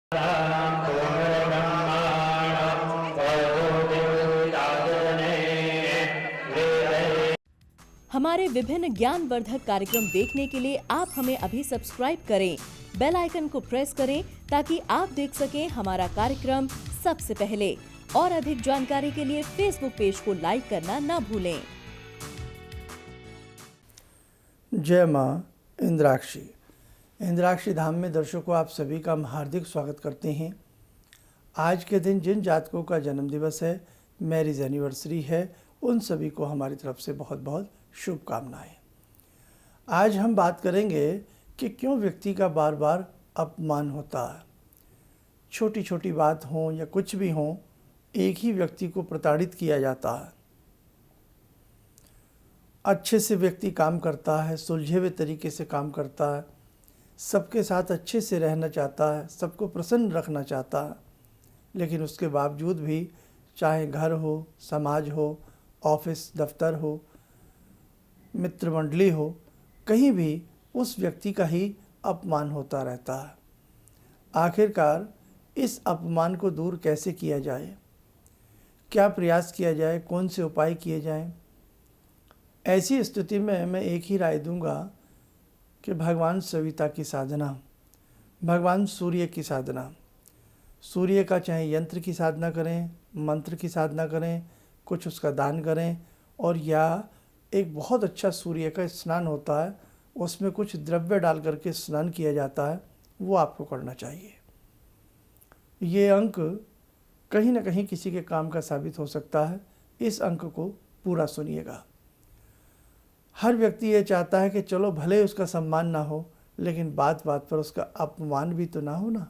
हमारे विभिन्न ज्ञानवर्धक कार्यक्रम देखने के लिए आप हमें अभी सब्सक्राइब करें, बेल आइकन को प्रेस करें ताकि आप देख सकें हमारा कार्यक्रम सबसे पहले। और अधिक जानकारी के लिए फेसबुक पेज को लाइक करना ना भूलें। जय माँ इंद्राक्षी। इंद्राक्षी धाम में दर्शकों आप सभी का हम हार्दिक स्वागत करते हैं। आज के दिन जिन जातकों का जन्म दिवस है, मैरिज एनिवर्सरी है, उन सभी को हमारी तरफ से बहुत बहुत शुभकामनाएं। आज हम बात करेंगे कि क्यों व्यक्ति का बार बार अपमान होता है। छोटी छोटी बात हो या कुछ भी हो, एक ही व्यक्ति को प्रताड़ित किया जाता है। अच्छे से व्यक्ति काम करता है, सुलझे हुए तरीके से काम करता है, सबके साथ अच्छे से रहना चाहता है, सबको प्रसन्न रखना चाहता है, लेकिन उसके बावजूद भी चाहे घर हो, समाज हो, ऑफिस दफ्तर हो, मित्र मंडली हो, कहीं भी उस व्यक्ति का ही अपमान होता रहता है। आखिरकार इस अपमान को दूर कैसे किया जाए, क्या प्रयास किया जाए, कौन से उपाय किए जाएं? ऐसी स्थिति में मैं एक ही राय दूंगा कि भगवान सविता की साधना, भगवान सूर्य की साधना, सूर्य का चाहे यंत्र की साधना करें, मंत्र की साधना करें, कुछ उसका दान करें, और या एक बहुत अच्छा सूर्य का स्नान होता है, उसमें कुछ द्रव्य डाल करके स्नान किया जाता है, वो आपको करना चाहिए। ये अंक कहीं ना कहीं किसी के काम का साबित हो सकता है। इस अंक को पूरा सुनिएगा। हर व्यक्ति ये चाहता है कि चलो भले उसका सम्मान ना हो, लेकिन बात बात पर उसका अपमान भी तो ना हो ना।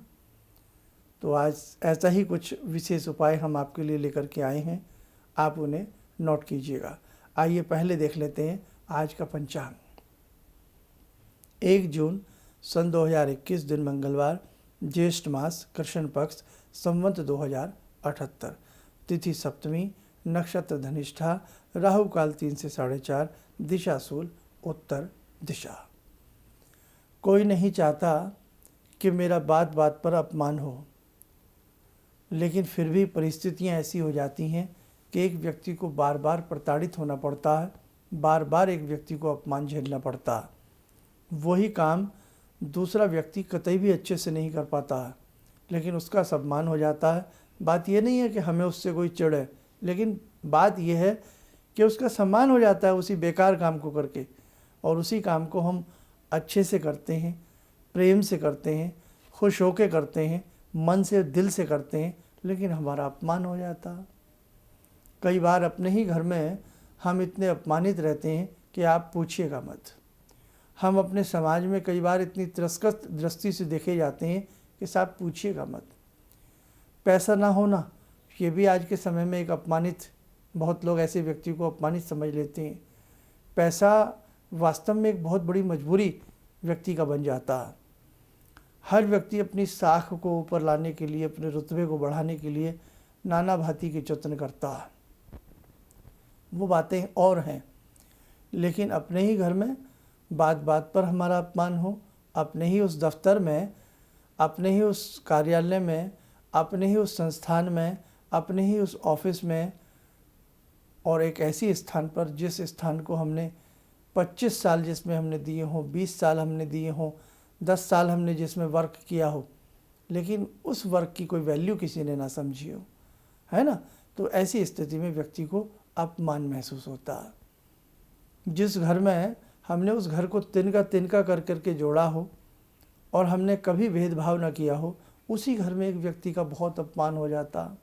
तो आज ऐसा ही कुछ विशेष उपाय हम आपके लिए लेकर के आए हैं, आप उन्हें नोट कीजिएगा। आइए पहले देख लेते हैं आज का पंचांग। 1 जून सन 2021 दिन मंगलवार, ज्येष्ठ मास, कृष्ण पक्ष, संवत 2078, तिथि सप्तमी, नक्षत्र धनिष्ठा, राहु काल 3 से 4:30, दिशा शूल उत्तर दिशा। कोई नहीं चाहता कि मेरा बात बात पर अपमान हो, लेकिन फिर भी परिस्थितियां ऐसी हो जाती हैं कि एक व्यक्ति को बार बार प्रताड़ित होना पड़ता है, बार बार एक व्यक्ति को अपमान झेलना पड़ता है। वही काम दूसरा व्यक्ति कतई भी अच्छे से नहीं कर पाता है, लेकिन उसका सम्मान हो जाता है। बात यह नहीं है कि हमें उससे कोई चिढ़ है, लेकिन बात यह है कि उसका सम्मान हो जाता है उसी बेकार काम को करके, और उसी काम को हम अच्छे से करते हैं, प्रेम से करते हैं, खुश होकर करते हैं, मन से दिल से करते हैं, लेकिन हमारा अपमान हो जाता है। कई बार अपने ही घर में हम इतने अपमानित रहते हैं कि आप पूछिएगा मत। हम अपने समाज में कई बार इतनी तिरस्कृत दृष्टि से देखे जाते हैं कि साहब पूछिएगा मत। पैसा ना होना, ये भी आज के समय में एक अपमानित, बहुत लोग ऐसे व्यक्ति को अपमानित समझ लेते हैं। पैसा वास्तव में एक बहुत बड़ी मजबूरी व्यक्ति का बन जाता है। हर व्यक्ति अपनी साख को ऊपर लाने के लिए, अपने रुतबे को बढ़ाने के लिए नाना भांति के यत्न करता है। वो बातें और हैं, लेकिन अपने ही घर में बात बात पर हमारा अपमान हो, अपने ही उस दफ्तर में, अपने ही उस कार्यालय में, अपने ही उस संस्थान में, अपने ही उस ऑफिस में, और एक ऐसी स्थान पर जिस स्थान को हमने 25 साल जिसमें हमने दिए हों, 20 साल हमने दिए हों, 10 साल हमने जिसमें वर्क किया हो, लेकिन उस वर्क की कोई वैल्यू किसी ने ना समझी हो, है ना। तो ऐसी स्थिति में व्यक्ति को अपमान महसूस होता है। जिस घर में हमने उस घर को तिनका तिनका कर करके जोड़ा हो और हमने कभी भेदभाव न किया हो, उसी घर में एक व्यक्ति का बहुत अपमान हो जाता।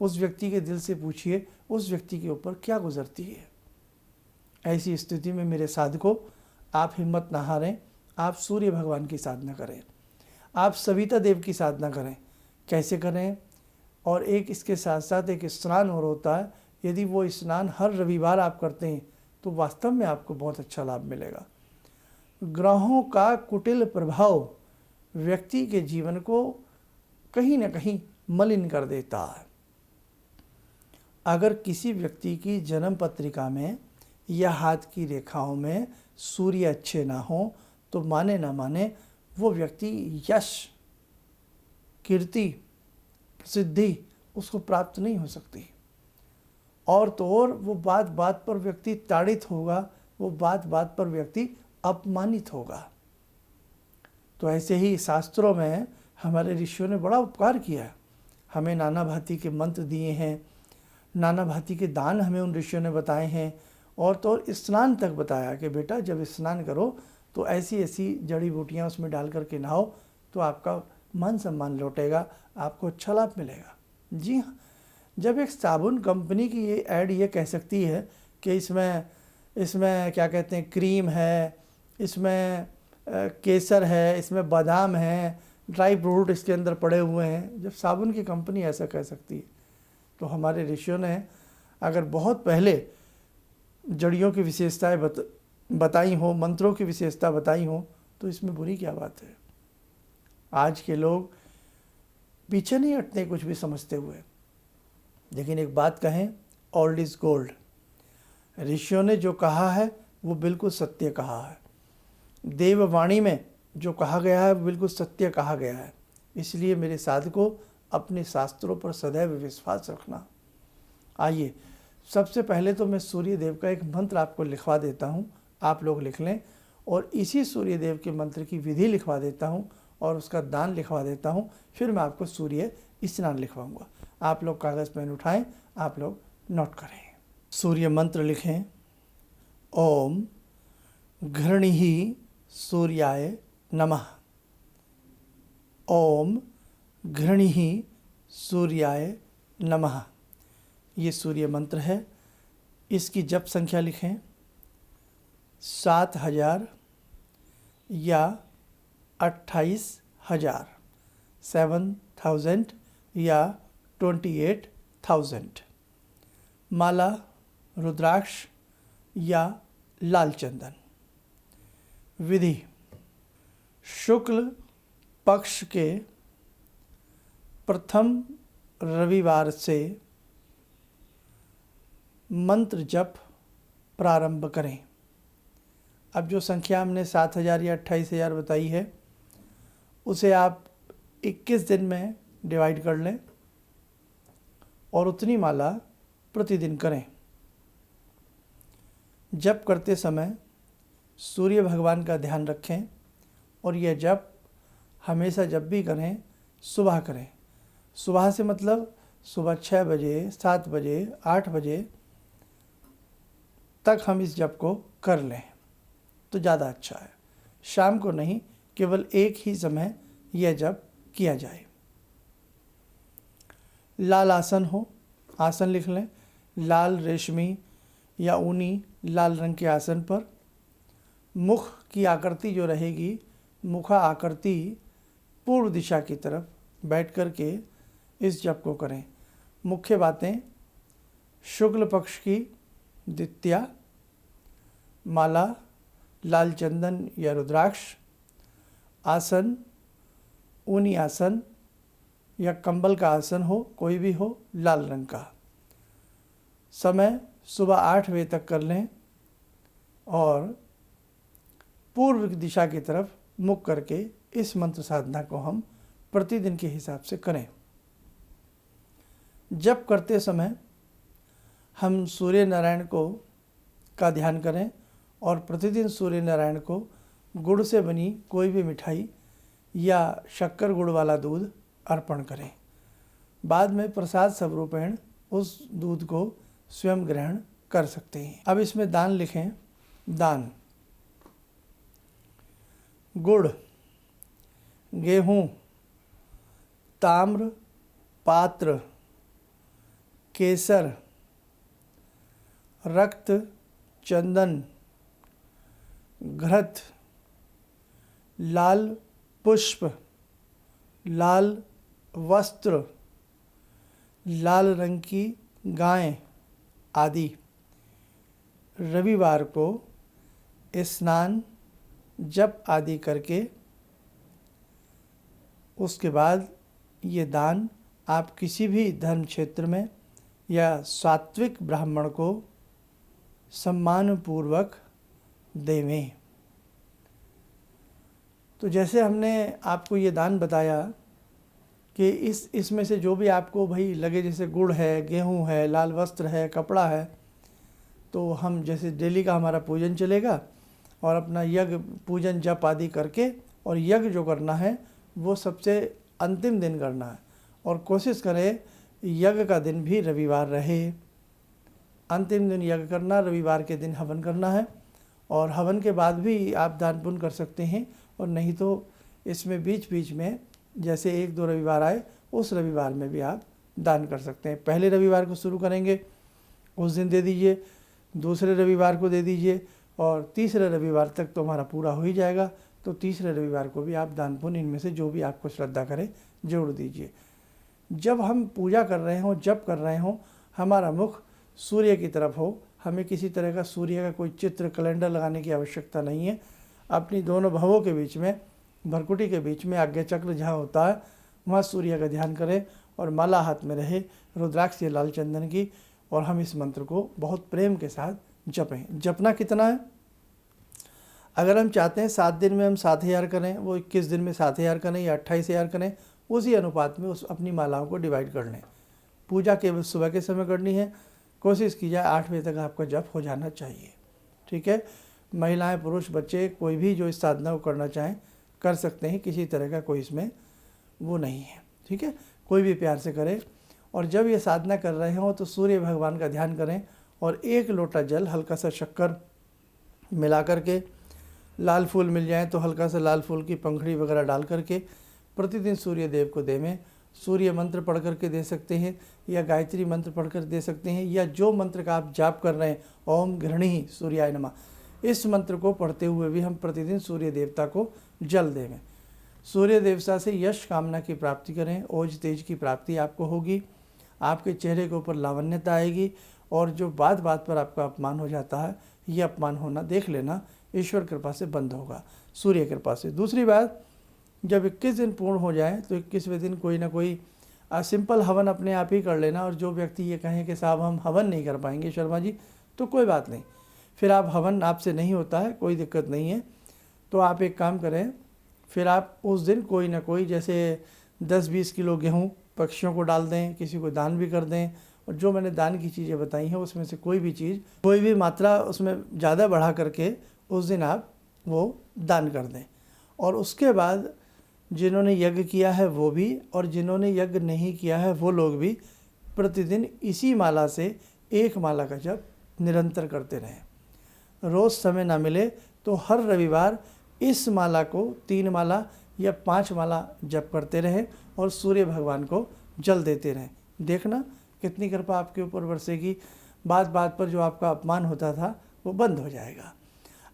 उस व्यक्ति के दिल से पूछिए उस व्यक्ति के ऊपर क्या गुजरती है। ऐसी स्थिति में मेरे साधकों, आप हिम्मत ना हारें, आप सूर्य भगवान की साधना करें, आप सविता देव की साधना करें। कैसे करें? और एक इसके साथ साथ एक स्नान और होता है। यदि वो स्नान हर रविवार आप करते हैं तो वास्तव में आपको बहुत अच्छा लाभ मिलेगा। ग्रहों का कुटिल प्रभाव व्यक्ति के जीवन को कहीं ना कहीं मलिन कर देता है। अगर किसी व्यक्ति की जन्म पत्रिका में या हाथ की रेखाओं में सूर्य अच्छे ना हो तो माने ना माने वो व्यक्ति यश कीर्ति, प्रसिद्धि उसको प्राप्त नहीं हो सकती। और तो और वो बात बात पर व्यक्ति ताड़ित होगा, वो बात बात पर व्यक्ति अपमानित होगा। तो ऐसे ही शास्त्रों में हमारे ऋषियों ने बड़ा उपकार किया है, हमें नाना भांति के मंत्र दिए हैं, नाना भांति के दान हमें उन ऋषियों ने बताए हैं, और तो और स्नान तक बताया कि बेटा जब स्नान करो तो ऐसी ऐसी जड़ी बूटियाँ उसमें डाल करके नहाओ तो आपका मान सम्मान लौटेगा, आपको अच्छा लाभ मिलेगा। जी हाँ, जब एक साबुन कंपनी की ये ऐड ये कह सकती है कि इसमें क्या कहते हैं क्रीम है, इसमें केसर है, इसमें बादाम है, ड्राई फ्रूट इसके अंदर पड़े हुए हैं, जब साबुन की कंपनी ऐसा कह सकती है तो हमारे ऋषियों ने अगर बहुत पहले जड़ियों की विशेषताएं बताई हो, मंत्रों की विशेषता बताई हो, तो इसमें बुरी क्या बात है। आज के लोग पीछे नहीं हटते कुछ भी समझते हुए। लेकिन एक बात कहें, ओल्ड इज गोल्ड। ऋषियों ने जो कहा है वो बिल्कुल सत्य कहा है। देववाणी में जो कहा गया है वो बिल्कुल सत्य कहा गया है। इसलिए मेरे साधकों, अपने शास्त्रों पर सदैव विश्वास रखना। आइए, सबसे पहले तो मैं सूर्य देव का एक मंत्र आपको लिखवा देता हूँ, आप लोग लिख लें, और इसी सूर्य देव के मंत्र की विधि लिखवा देता हूँ और उसका दान लिखवा देता हूँ। फिर मैं आपको सूर्य स्नान लिखवाऊंगा। आप लोग कागज़ पेन उठाएं, आप लोग नोट करें। सूर्य मंत्र लिखें। ओम घृणिः सूर्याय नमः। ओम घृणिः सूर्याय नमः। ये सूर्य मंत्र है। इसकी जप संख्या लिखें 7000 या 28,000, 7000 या 28,000। माला रुद्राक्ष या लाल चंदन। विधि: शुक्ल पक्ष के प्रथम रविवार से मंत्र जप प्रारंभ करें। अब जो संख्या हमने 7000 या 28,000 बताई है उसे आप 21 दिन में डिवाइड कर लें और उतनी माला प्रतिदिन करें। जप करते समय सूर्य भगवान का ध्यान रखें और यह जप हमेशा जब भी करें सुबह करें। सुबह से मतलब सुबह 6 बजे, 7 बजे, 8 बजे तक हम इस जप को कर लें तो ज़्यादा अच्छा है। शाम को नहीं, केवल एक ही समय यह जप किया जाए। लाल आसन हो, आसन लिख लें। लाल रेशमी या ऊनी लाल रंग के आसन पर मुख की आकृति जो रहेगी, मुखा आकृति पूर्व दिशा की तरफ बैठ कर के इस जप को करें। मुख्य बातें: शुक्ल पक्ष की द्वितीया, माला लाल चंदन या रुद्राक्ष, आसन ऊनी आसन या कंबल का आसन हो, कोई भी हो, लाल रंग का। समय सुबह 8 बजे तक कर लें और पूर्व दिशा की तरफ मुख करके इस मंत्र साधना को हम प्रतिदिन के हिसाब से करें। जप करते समय हम सूर्य नारायण को का ध्यान करें और प्रतिदिन सूर्य नारायण को गुड़ से बनी कोई भी मिठाई या शक्कर गुड़ वाला दूध अर्पण करें। बाद में प्रसाद स्वरूपेण उस दूध को स्वयं ग्रहण कर सकते हैं। अब इसमें दान लिखें। दान: गुड़, गेहूँ, ताम्र पात्र, केसर, रक्त, चंदन, घृत, लाल पुष्प, लाल वस्त्र, लाल रंग की गाय आदि। रविवार को स्नान जप आदि करके उसके बाद ये दान आप किसी भी धर्म क्षेत्र में या सात्विक ब्राह्मण को सम्मानपूर्वक देवें। तो जैसे हमने आपको ये दान बताया कि इसमें से जो भी आपको भाई लगे, जैसे गुड़ है, गेहूँ है, लाल वस्त्र है, कपड़ा है, तो हम जैसे डेली का हमारा पूजन चलेगा और अपना यज्ञ पूजन जप आदि करके, और यज्ञ जो करना है वो सबसे अंतिम दिन करना है, और कोशिश करें यज्ञ का दिन भी रविवार रहे। अंतिम दिन यज्ञ करना, रविवार के दिन हवन करना है, और हवन के बाद भी आप दान पुण्य कर सकते हैं, और नहीं तो इसमें बीच बीच में जैसे 1-2 रविवार आए उस रविवार में भी आप दान कर सकते हैं। पहले रविवार को शुरू करेंगे उस दिन दे दीजिए, दूसरे रविवार को दे दीजिए, और तीसरे रविवार तक तो हमारा पूरा हो ही जाएगा। तो तीसरे रविवार को भी आप दान पुण्य इनमें से जो भी आपको श्रद्धा करे जोड़ दीजिए। जब हम पूजा कर रहे हों, जप कर रहे हों, हमारा मुख सूर्य की तरफ हो। हमें किसी तरह का सूर्य का कोई चित्र, कैलेंडर लगाने की आवश्यकता नहीं है। अपनी दोनों भवों के बीच में, भरकुटी के बीच में आज्ञा चक्र जहाँ होता है वहाँ सूर्य का ध्यान करें, और माला हाथ में रहे रुद्राक्ष या लाल चंदन की, और हम इस मंत्र को बहुत प्रेम के साथ जपें। जपना कितना है? अगर हम चाहते हैं 7 दिन में हम 7000 करें, वो 21 दिन में 7000 करें या 28,000 करें, उसी अनुपात में उस अपनी मालाओं को डिवाइड कर लें। पूजा केवल सुबह के समय करनी है। कोशिश की जाए 8 बजे तक आपका जप हो जाना चाहिए। ठीक है, महिलाएं, पुरुष, बच्चे, कोई भी जो इस साधना को करना चाहें कर सकते हैं। किसी तरह का कोई इसमें वो नहीं है। ठीक है, कोई भी प्यार से करे। और जब ये साधना कर रहे हों तो सूर्य भगवान का ध्यान करें, और 1 लोटा जल, हल्का सा शक्कर मिला करके, लाल फूल मिल जाए तो हल्का सा लाल फूल की पंखड़ी वगैरह डाल करके प्रतिदिन सूर्य देव को देवें। सूर्य मंत्र पढ़ करके दे सकते हैं, या गायत्री मंत्र पढ़ कर दे सकते हैं, या जो मंत्र का आप जाप कर रहे हैं, ओम गृह्णी सूर्याय नमः, इस मंत्र को पढ़ते हुए भी हम प्रतिदिन सूर्य देवता को जल देवें। सूर्य देवता से यश कामना की प्राप्ति करें, ओज तेज की प्राप्ति आपको होगी, आपके चेहरे के ऊपर लावण्यता आएगी, और जो बात बात पर आपका अपमान हो जाता है, ये अपमान होना देख लेना ईश्वर कृपा से बंद होगा, सूर्य कृपा से। दूसरी बात, जब 21 दिन पूर्ण हो जाए तो 21वें दिन कोई ना कोई सिंपल हवन अपने आप ही कर लेना। और जो व्यक्ति ये कहें कि साहब हम हवन नहीं कर पाएंगे शर्मा जी, तो कोई बात नहीं, फिर आप हवन आपसे नहीं होता है, कोई दिक्कत नहीं है। तो आप एक काम करें, फिर आप उस दिन कोई ना कोई जैसे 10-20 किलो गेहूँ पक्षियों को डाल दें, किसी को दान भी कर दें। और जो मैंने दान की चीज़ें बताई हैं उसमें से कोई भी चीज़, कोई भी मात्रा उसमें ज़्यादा बढ़ा करके उस दिन आप वो दान कर दें। और उसके बाद जिन्होंने यज्ञ किया है वो भी, और जिन्होंने यज्ञ नहीं किया है वो लोग भी प्रतिदिन इसी माला से 1 माला का जप निरंतर करते रहें। रोज़ समय ना मिले तो हर रविवार इस माला को 3 माला या 5 माला जप करते रहें, और सूर्य भगवान को जल देते रहें। देखना कितनी कृपा आपके ऊपर बरसेगी। बात बात पर जो आपका अपमान होता था वो बंद हो जाएगा।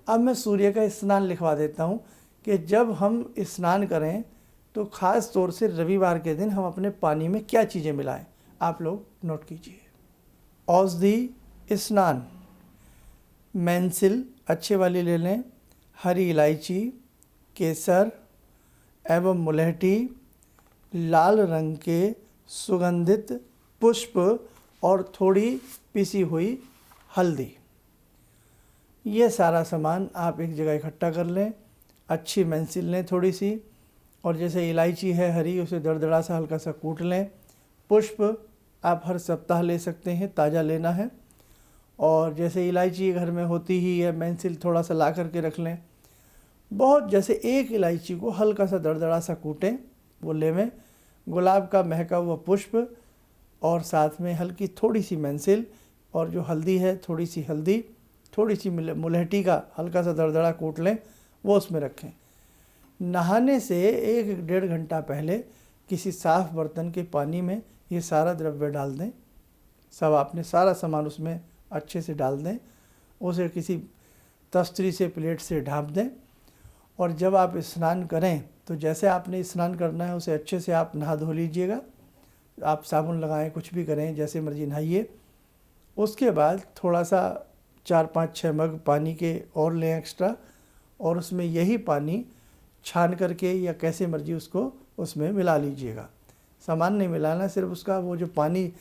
अब मैं सूर्य का स्नान लिखवा देता हूँ कि जब हम स्नान करें तो ख़ास तौर से रविवार के दिन हम अपने पानी में क्या चीज़ें मिलाएं, आप लोग नोट कीजिए। औषधि स्नान, मेंसिल अच्छे वाली ले लें, हरी इलायची, केसर एवं मुलहटी, लाल रंग के सुगंधित पुष्प, और थोड़ी पिसी हुई हल्दी। ये सारा सामान आप एक जगह इकट्ठा कर लें। अच्छी मेंसिल लें थोड़ी सी, और जैसे इलायची है हरी, उसे दरदरा सा हल्का सा कूट लें। पुष्प आप हर सप्ताह ले सकते हैं, ताज़ा लेना है। और जैसे इलायची घर में होती ही है, मेंसिल थोड़ा सा ला करके रख लें। बहुत जैसे 1 इलायची को हल्का सा दरदरा सा कूटें, वो लेवें। गुलाब का महका हुआ पुष्प, और साथ में हल्की थोड़ी सी मेंसिल, और जो हल्दी है थोड़ी सी हल्दी, थोड़ी सी मुलहटी का हल्का सा दरदरा कूट लें, वो उसमें रखें। नहाने से 1-1.5 घंटा पहले किसी साफ़ बर्तन के पानी में ये सारा द्रव्य डाल दें। सब आपने सारा सामान उसमें अच्छे से डाल दें, उसे किसी तस्तरी से, प्लेट से ढाँप दें। और जब आप स्नान करें तो जैसे आपने स्नान करना है उसे अच्छे से आप नहा धो लीजिएगा। आप साबुन लगाएं, कुछ भी करें, जैसे मर्जी नहाइए। उसके बाद थोड़ा सा 4-5-6 मग पानी के और लें एक्स्ट्रा, और उसमें यही पानी छान करके या कैसे मर्जी उसको उसमें मिला लीजिएगा। सामान नहीं मिलाना, सिर्फ उसका वो जो पानी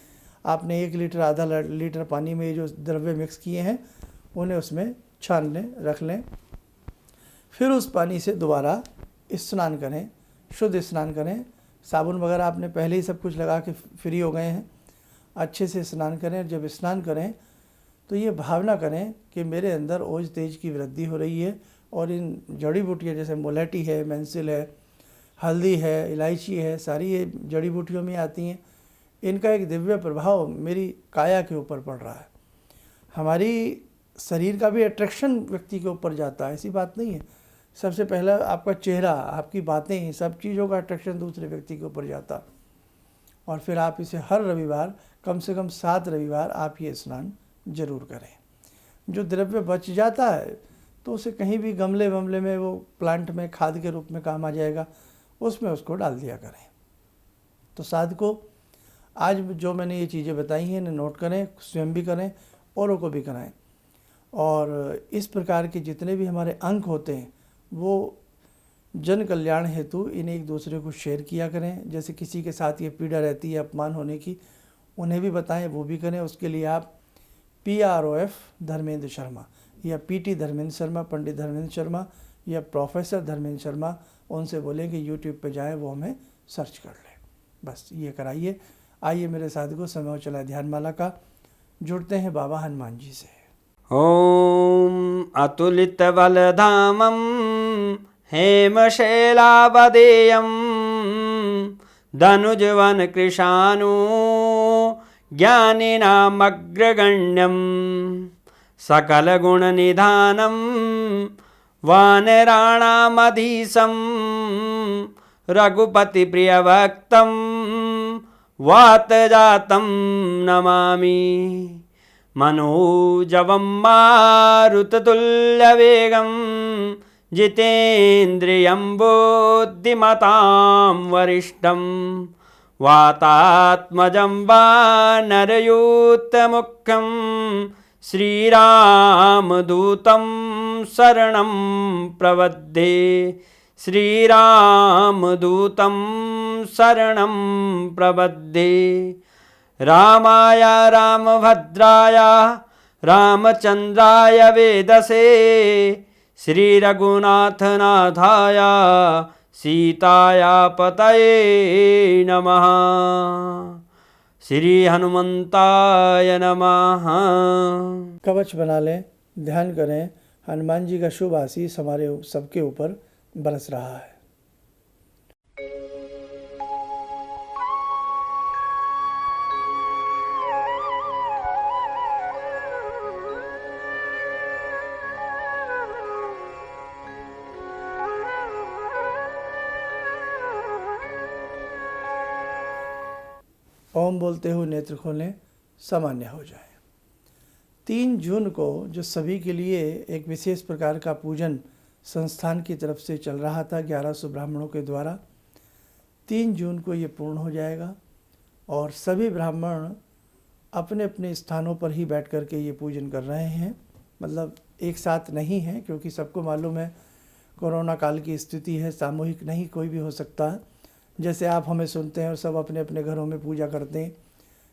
आपने 1 लीटर आधा लीटर पानी में जो द्रव्य मिक्स किए हैं उन्हें उसमें छान लें, रख लें। फिर उस पानी से दोबारा स्नान करें, शुद्ध स्नान करें। साबुन वगैरह आपने पहले ही सब कुछ लगा के फ्री हो गए हैं। अच्छे से स्नान करें। जब स्नान करें तो ये भावना करें कि मेरे अंदर ओज तेज की वृद्धि हो रही है और इन जड़ी बूटियाँ जैसे मोलेटी है, मेंसिल है, हल्दी है, इलायची है, सारी ये जड़ी बूटियों में आती हैं। इनका एक दिव्य प्रभाव मेरी काया के ऊपर पड़ रहा है। हमारी शरीर का भी अट्रैक्शन व्यक्ति के ऊपर जाता है, ऐसी बात नहीं है। सबसे पहला आपका चेहरा, आपकी बातें, सब चीज़ों का अट्रैक्शन दूसरे व्यक्ति के ऊपर जाता। और फिर आप इसे हर रविवार, कम से कम 7 रविवार आप ये स्नान जरूर करें। जो द्रव्य बच जाता है तो उसे कहीं भी गमले वमले में, वो प्लांट में खाद के रूप में काम आ जाएगा, उसमें उसको डाल दिया करें। तो साधकों, आज जो मैंने ये चीज़ें बताई हैं इन्हें नोट करें, स्वयं भी करें, औरों को भी कराएं। और इस प्रकार के जितने भी हमारे अंक होते हैं वो जन कल्याण हेतु इन्हें एक दूसरे को शेयर किया करें। जैसे किसी के साथ ये पीड़ा रहती है अपमान होने की, उन्हें भी बताएं, वो भी करें। उसके लिए आप PROF धर्मेंद्र शर्मा या PT धर्मेंद्र शर्मा, पंडित धर्मेंद्र शर्मा या प्रोफेसर धर्मेंद्र शर्मा, उनसे बोलें कि YouTube पे जाएं, वो हमें सर्च कर लें। बस ये कराइए। आइए मेरे साथियों, समय चला ध्यान माला का। जुड़ते हैं बाबा हनुमान जी से। ॐ अतुलितबलधामं हेमशैलावदेयं धनुजवनकृशानु ज्ञानिनामग्रगण्यं सकलगुणनिधानं वानराणामधीशं रघुपतिप्रियभक्तं वातजातं नमामि। मनोजवं मारुततुल्यवेगं जितेन्द्रियं बुद्धिमतां वरिष्ठं वातात्मजं वानरयूथमुख्यं श्रीरामदूतं शरणं प्रपद्ये। श्रीरामदूतं शरणं प्रपद्ये। रामाय रामभद्राय रामचन्द्राय वेदसे श्रीरघुनाथनाथाय सीताया पतये नमः। श्री हनुमंताय नमः। कवच बना लें, ध्यान करें, हनुमान जी का शुभ आशीष हमारे सबके ऊपर बरस रहा है। ओम बोलते हुए नेत्र खोलें, सामान्य हो जाए। 3 जून को जो सभी के लिए एक विशेष प्रकार का पूजन संस्थान की तरफ से चल रहा था 1100 ब्राह्मणों के द्वारा, 3 जून को ये पूर्ण हो जाएगा और सभी ब्राह्मण अपने अपने स्थानों पर ही बैठ कर के ये पूजन कर रहे हैं। मतलब एक साथ नहीं है, क्योंकि सबको मालूम है कोरोना काल की स्थिति है, सामूहिक नहीं कोई भी हो सकता है। जैसे आप हमें सुनते हैं और सब अपने अपने घरों में पूजा करते हैं,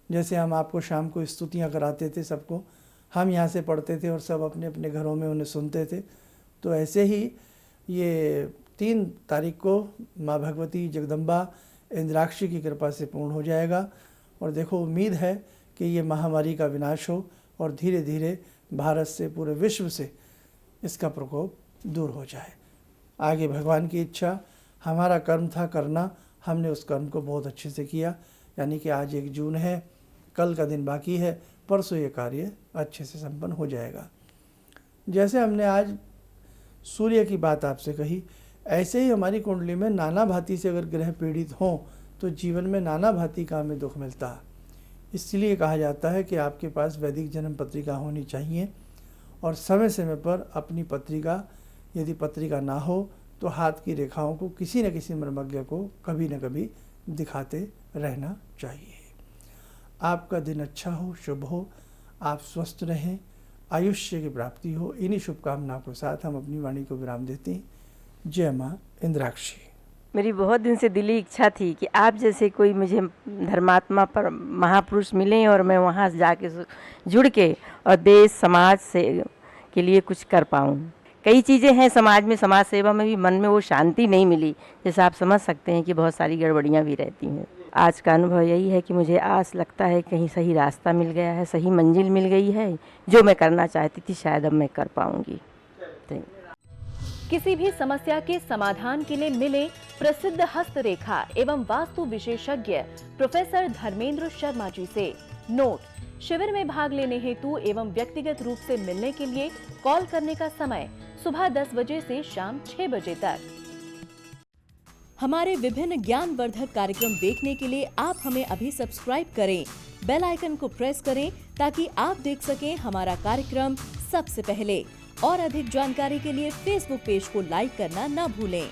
जैसे हम आपको शाम को स्तुतियाँ कराते थे सबको, हम यहाँ से पढ़ते थे और सब अपने अपने घरों में उन्हें सुनते थे, तो ऐसे ही ये 3 तारीख को माँ भगवती जगदम्बा इंद्राक्षी की कृपा से पूर्ण हो जाएगा। और देखो, उम्मीद है कि ये महामारी का विनाश हो और धीरे धीरे भारत से, पूरे विश्व से इसका प्रकोप दूर हो जाए। आगे भगवान की इच्छा, हमारा कर्म था करना, हमने उस कर्म को बहुत अच्छे से किया। यानी कि आज 1 जून है, कल का दिन बाकी है, परसों ये कार्य अच्छे से संपन्न हो जाएगा। जैसे हमने आज सूर्य की बात आपसे कही, ऐसे ही हमारी कुंडली में नाना भांति से अगर ग्रह पीड़ित हों तो जीवन में नाना भांति का हमें दुख मिलता है। इसलिए कहा जाता है कि आपके पास वैदिक जन्म पत्रिका होनी चाहिए और समय समय पर अपनी पत्रिका, यदि पत्रिका ना हो तो हाथ की रेखाओं को किसी न किसी मर्मज्ञ को कभी न कभी दिखाते रहना चाहिए। आपका दिन अच्छा हो, शुभ हो, आप स्वस्थ रहें, आयुष्य की प्राप्ति हो। इन्हीं शुभकामनाओं के साथ हम अपनी वाणी को विराम देते हैं। जय माँ इंद्राक्षी। मेरी बहुत दिन से दिली इच्छा थी कि आप जैसे कोई मुझे धर्मात्मा पर महापुरुष मिलें और मैं वहाँ जाके जुड़ के और देश समाज से के लिए कुछ कर पाऊँ। कई चीज़ें हैं समाज में, समाज सेवा में भी मन में वो शांति नहीं मिली, जैसे आप समझ सकते हैं कि बहुत सारी गड़बड़ियाँ भी रहती हैं। आज का अनुभव यही है कि मुझे आस लगता है कहीं सही रास्ता मिल गया है, सही मंजिल मिल गई है, जो मैं करना चाहती थी शायद अब मैं कर पाऊँगी। किसी भी समस्या के समाधान के लिए मिले प्रसिद्ध हस्तरेखा एवं वास्तु विशेषज्ञ प्रोफेसर धर्मेंद्र शर्मा जी से। नोट: शिविर में भाग लेने हेतु एवं व्यक्तिगत रूप से मिलने के लिए कॉल करने का समय सुबह 10 बजे से शाम 6 बजे तक। हमारे विभिन्न ज्ञानवर्धक कार्यक्रम देखने के लिए आप हमें अभी सब्सक्राइब करें, बेल आइकन को प्रेस करें ताकि आप देख सकें हमारा कार्यक्रम सबसे पहले। और अधिक जानकारी के लिए फेसबुक पेज को लाइक करना न भूलें।